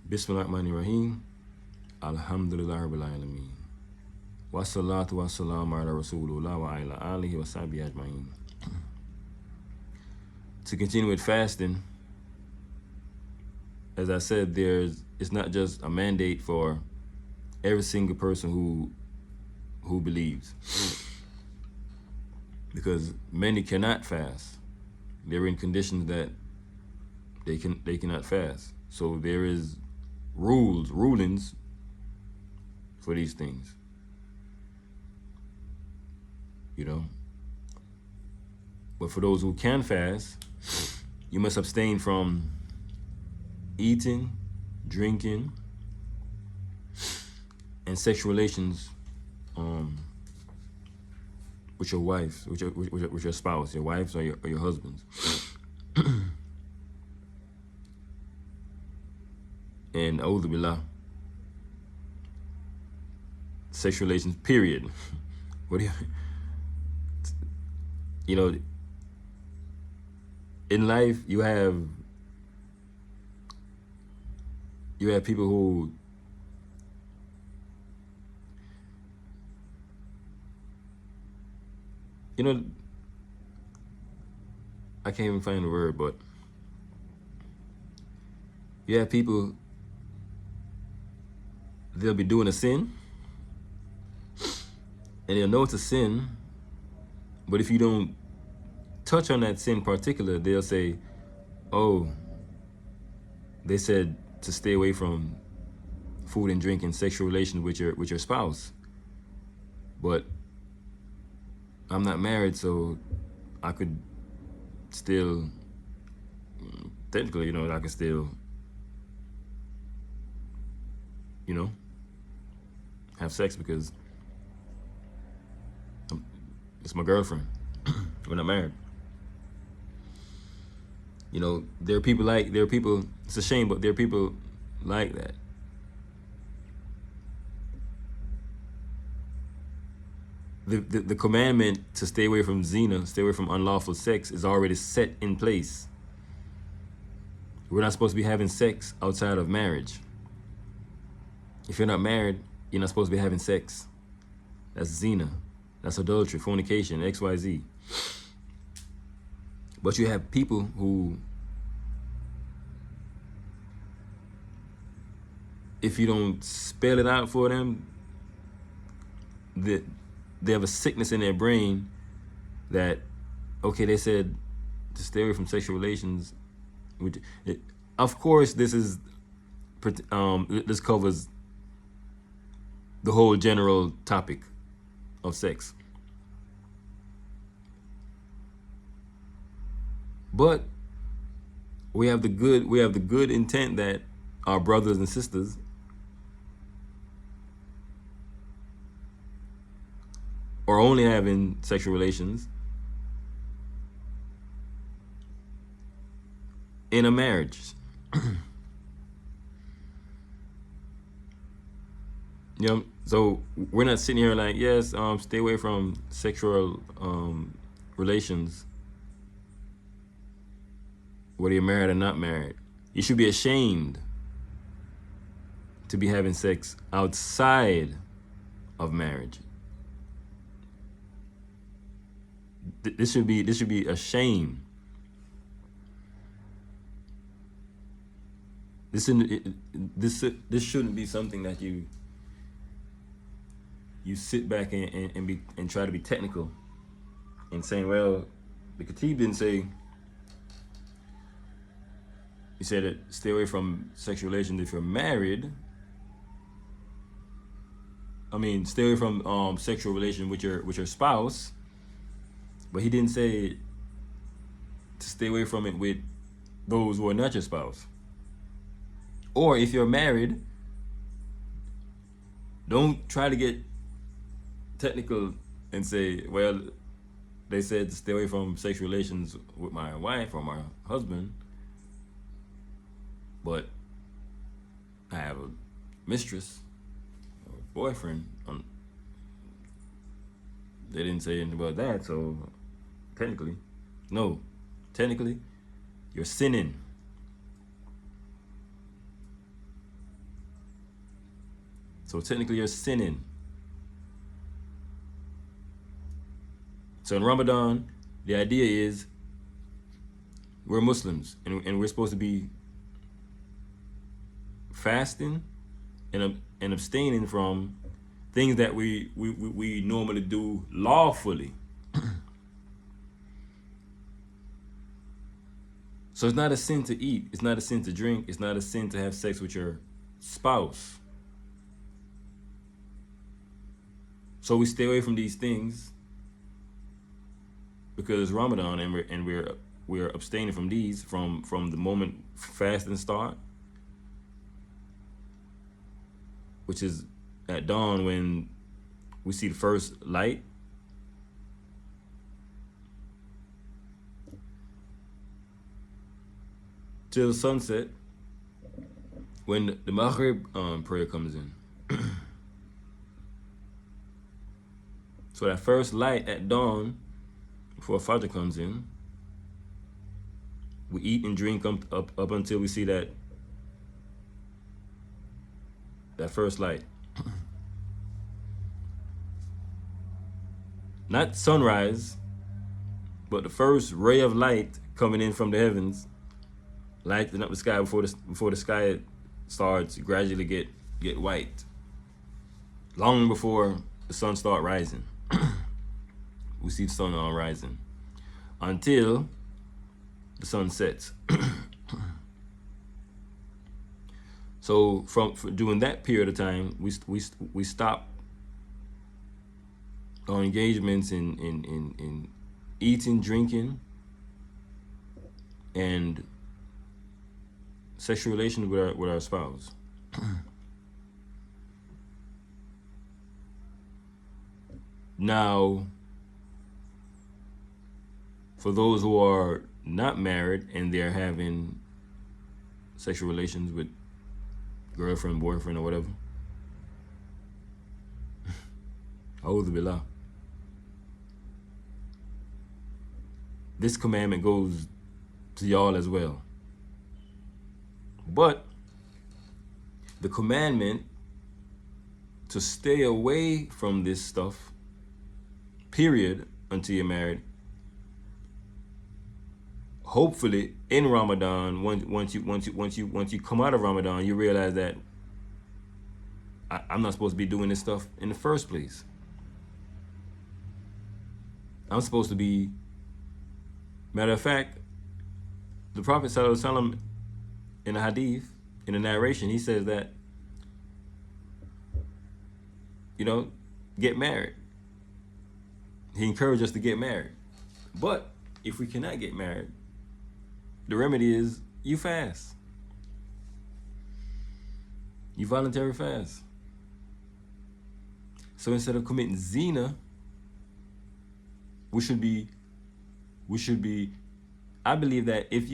Bismillahirrahmanirrahim. Alhamdulillah Rabbil Alameen. Wassalatu wassalamu ala Rasulullah wa ala alihi wa sahbihi ajma'in. To continue with fasting, as I said, it's not just a mandate for every single person who believes, because many cannot fast. They're in conditions that they cannot fast. So there is rulings for these things. But for those who can fast, you must abstain from eating, drinking, and sexual relations with your wives, with your spouse, your wives or your husbands. And a'udhu billah, sexual relations, period. What do you in life you have people who I can't even find the word, but you have people, they'll be doing a sin and they'll know it's a sin, but if you don't touch on that sin in particular, they'll say, oh, they said to stay away from food and drink and sexual relations with your spouse, but I'm not married, so I could still, technically, I could still, have sex because it's my girlfriend. We're not married. There are people, it's a shame, but there are people like that. The commandment to stay away from zina, stay away from unlawful sex, is already set in place. We're not supposed to be having sex outside of marriage. If you're not married, you're not supposed to be having sex. That's zina. That's adultery, fornication, XYZ. But you have people who, if you don't spell it out for them, they have a sickness in their brain that, okay, they said to stay away from sexual relations. Of course, this covers the whole general topic of sex. But we have the good intent that our brothers and sisters are only having sexual relations in a marriage. So we're not sitting here like, yes, stay away from sexual relations, whether you're married or not married. You should be ashamed to be having sex outside of marriage. This should be a shame. This shouldn't be something that you sit back and try to be technical and saying, well, the Khatib didn't say. He said that stay away from sexual relations if you're married. I mean, stay away from sexual relations with your spouse. But he didn't say to stay away from it with those who are not your spouse. Or if you're married, don't try to get technical and say, well, they said to stay away from sexual relations with my wife or my husband, but I have a mistress or a boyfriend. They didn't say anything about that, so technically, you're sinning. So technically you're sinning. So in Ramadan, the idea is we're Muslims and we're supposed to be fasting and abstaining from things that we normally do lawfully. So it's not a sin to eat. It's not a sin to drink. It's not a sin to have sex with your spouse. So we stay away from these things because it's Ramadan and we're abstaining from these from the moment fasting start, which is at dawn when we see the first light, till sunset when the Maghrib prayer comes in. So that first light at dawn before Fajr comes in, we eat and drink up until we see that first light. Not sunrise, but the first ray of light coming in from the heavens, lighting up the sky before the sky starts to gradually get white. Long before the sun start rising. We see the sun on rising until the sun sets. So from during that period of time, we stop our engagements in eating, drinking, and sexual relations with our spouse. Now, for those who are not married and they're having sexual relations with girlfriend, boyfriend, or whatever, A'udhu billah, this commandment goes to y'all as well. But the commandment to stay away from this stuff, period, until you're married, hopefully in Ramadan, once you come out of Ramadan, you realize that I'm not supposed to be doing this stuff in the first place. I'm supposed to be, matter of fact, the Prophet ﷺ in the hadith, in the narration, he says that, get married. He encouraged us to get married. But if we cannot get married, the remedy is you fast. You voluntarily fast. So instead of committing zina, we should be, I believe that if you